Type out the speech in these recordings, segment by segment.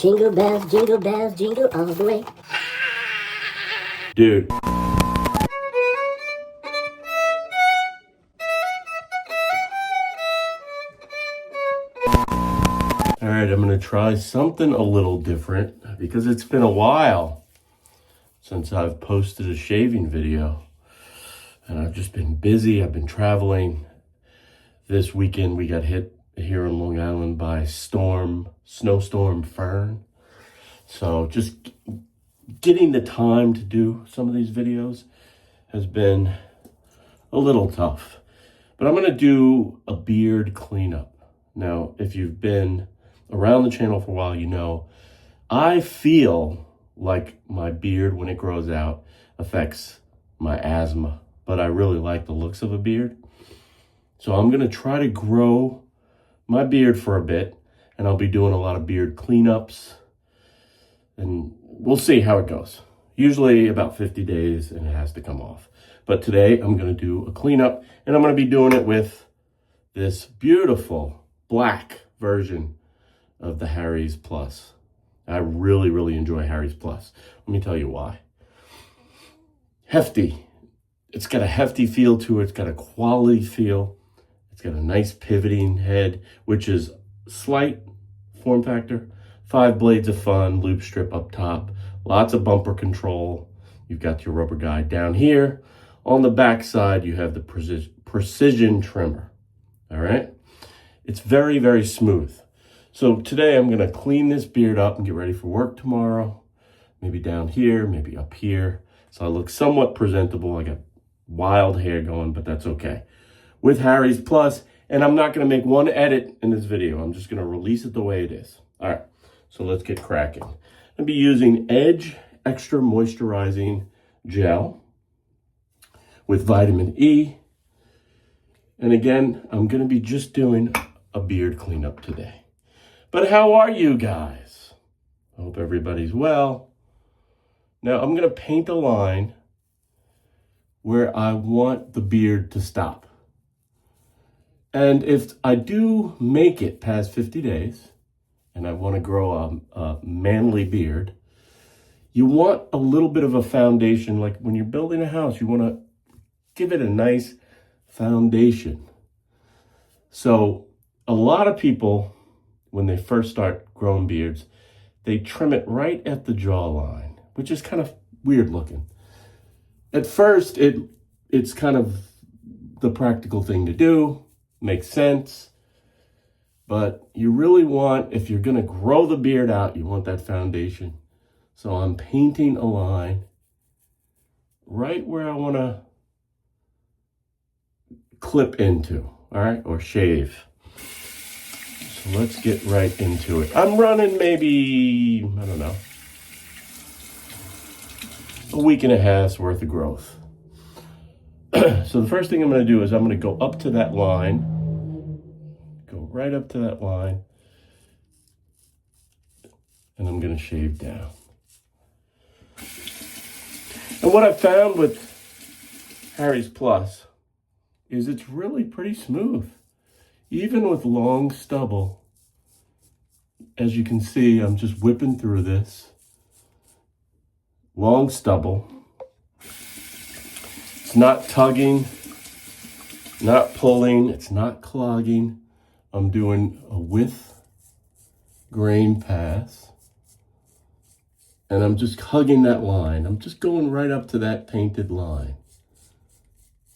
jingle bells, jingle all the way. Dude. All right, I'm gonna try something a little different because it's been a while since I've posted a shaving video. And I've just been busy, I've been traveling. This weekend we got hit here in Long Island by snowstorm Fern. So just getting the time to do some of these videos has been a little tough. But I'm gonna do a beard cleanup. Now, if you've been around the channel for a while, you know, I feel like my beard, when it grows out, affects my asthma, but I really like the looks of a beard. So I'm gonna try to grow my beard for a bit, and I'll be doing a lot of beard cleanups, and we'll see how it goes. Usually about 50 days and it has to come off. But today I'm gonna do a cleanup, and I'm gonna be doing it with this beautiful black version of the Harry's Plus. I really, really enjoy Harry's Plus. Let me tell you why. Hefty. It's got a hefty feel to it. It's got a quality feel. It's got a nice pivoting head, which is slight form factor. 5 blades of fun, loop strip up top, lots of bumper control. You've got your rubber guide down here. On the back side, you have the precision trimmer. All right? It's very, very smooth. So today I'm gonna clean this beard up and get ready for work tomorrow. Maybe down here, maybe up here. So I look somewhat presentable. I got wild hair going, but that's okay. With Harry's Plus, and I'm not gonna make one edit in this video. I'm just gonna release it the way it is. All right, so let's get cracking. I'll be using Edge Extra Moisturizing Gel with vitamin E. And again, I'm gonna be just doing a beard cleanup today. But how are you guys? I hope everybody's well. Now I'm gonna paint a line where I want the beard to stop. And if I do make it past 50 days and I wanna grow a manly beard, you want a little bit of a foundation. Like when you're building a house, you wanna give it a nice foundation. So a lot of people, when they first start growing beards, they trim it right at the jawline, which is kind of weird looking. At first, it's kind of the practical thing to do, makes sense, but you really want, if you're gonna grow the beard out, you want that foundation. So I'm painting a line right where I wanna clip into, all right, or shave. So let's get right into it. I'm running maybe, I don't know, a week and a half's worth of growth. So the first thing I'm gonna do is I'm gonna go up to that line, go right up to that line, and I'm gonna shave down. And what I found with Harry's Plus is it's really pretty smooth. Even with long stubble, as you can see, I'm just whipping through this. Long stubble. It's not tugging, not pulling, it's not clogging. I'm doing a with grain pass. And I'm just hugging that line. I'm just going right up to that painted line.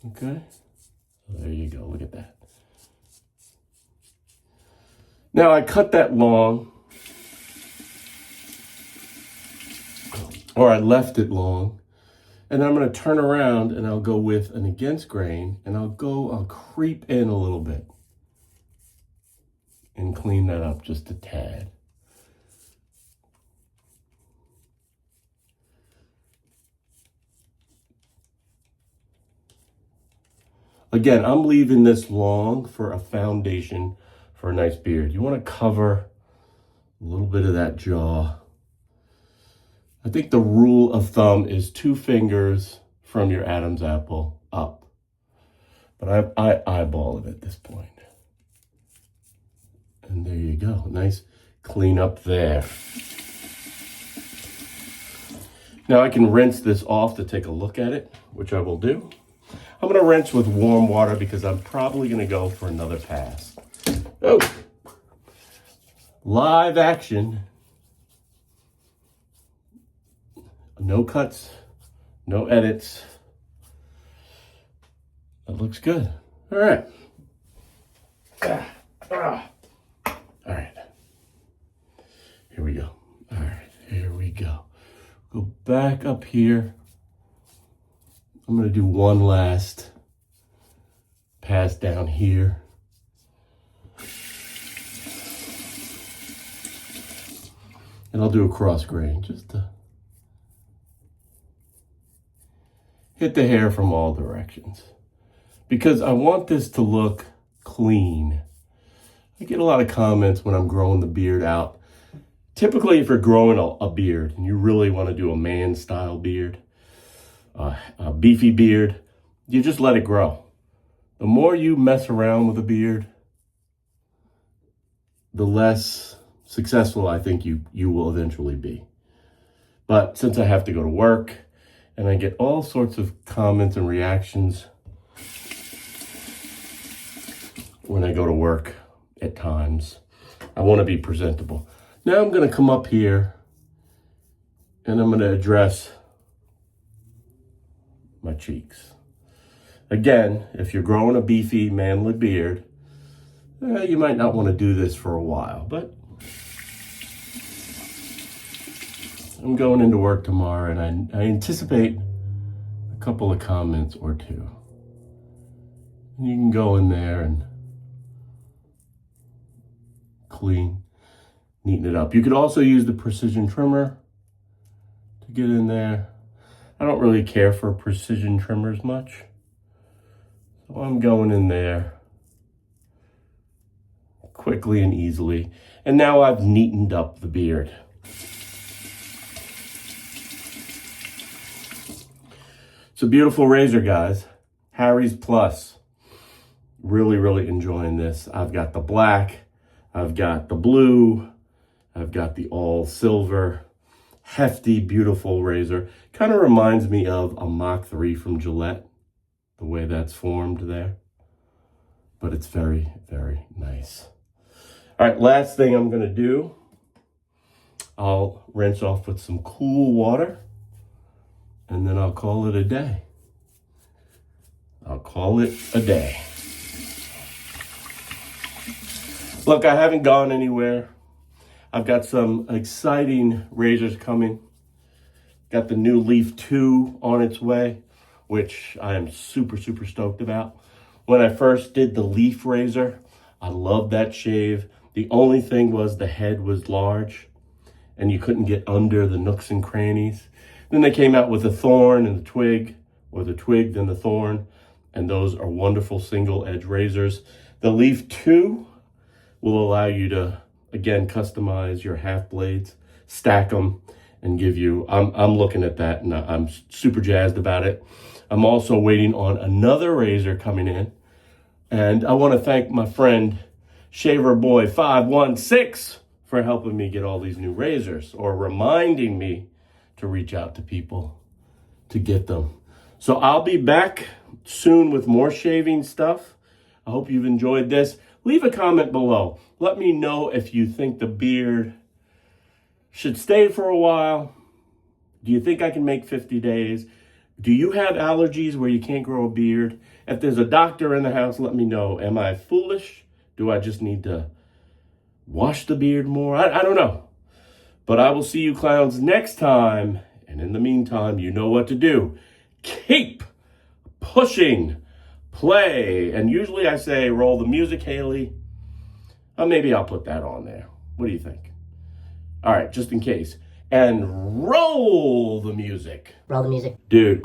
Okay? There you go, look at that. Now I cut that long, or I left it long, and I'm gonna turn around and I'll go with an against grain, and I'll creep in a little bit and clean that up just a tad. Again, I'm leaving this long for a foundation for a nice beard. You want to cover a little bit of that jaw. I think the rule of thumb is 2 fingers from your Adam's apple up. But I eyeball it at this point. And there you go. Nice Clean up there. Now I can rinse this off to take a look at it, which I will do. I'm going to rinse with warm water because I'm probably going to go for another pass. Oh, live action. No cuts, no edits. That looks good. All right. All right. Here we go. All right, here we go. Go back up here. I'm going to do one last pass down here. And I'll do a cross grain just to hit the hair from all directions. Because I want this to look clean. I get a lot of comments when I'm growing the beard out. Typically, if you're growing a beard and you really want to do a man-style beard, a beefy beard, you just let it grow. The more you mess around with a beard, the less successful I think you will eventually be. But since I have to go to work and I get all sorts of comments and reactions when I go to work at times, I want to be presentable. Now I'm going to come up here and I'm going to address my cheeks. Again, if you're growing a beefy, manly beard, you might not want to do this for a while, but I'm going into work tomorrow and I anticipate a couple of comments or two. And you can go in there and neaten it up. You could also use the precision trimmer to get in there. I don't really care for precision trimmers much. So I'm going in there quickly and easily. And now I've neatened up the beard. It's a beautiful razor, guys. Harry's Plus. Really, really enjoying this. I've got the black, I've got the blue, I've got the all silver, hefty, beautiful razor. Kind of reminds me of a Mach 3 from Gillette, the way that's formed there. But it's very, very nice. All right, last thing I'm gonna do, I'll rinse off with some cool water and then I'll call it a day. I'll call it a day. Look, I haven't gone anywhere. I've got some exciting razors coming. Got the new Leaf 2 on its way, which I am super, super stoked about. When I first did the Leaf razor, I loved that shave. The only thing was the head was large and you couldn't get under the nooks and crannies. Then they came out with the Thorn and the Twig, or the Twig then the Thorn, and those are wonderful single edge razors. The Leaf 2 will allow you to, again, customize your half blades, stack them, and give you, I'm looking at that and I'm super jazzed about it. I'm also waiting on another razor coming in. And I want to thank my friend Shaver Boy 516 for helping me get all these new razors, or reminding me to reach out to people to get them. So I'll be back soon with more shaving stuff. I hope you've enjoyed this. Leave a comment below. Let me know if you think the beard should stay for a while. Do you think I can make 50 days? Do you have allergies where you can't grow a beard? If there's a doctor in the house, let me know. Am I foolish? Do I just need to wash the beard more? I don't know. But I will see you clowns next time. And in the meantime, you know what to do. Keep pushing play. And usually I say, roll the music, Haley. Maybe I'll put that on there. What do you think? All right, just in case. And roll the music. Roll the music. Dude.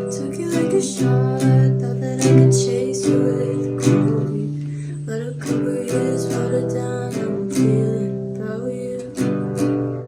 Took you like a shot, thought that I could chase you with glory. Let a couple years water down feeling.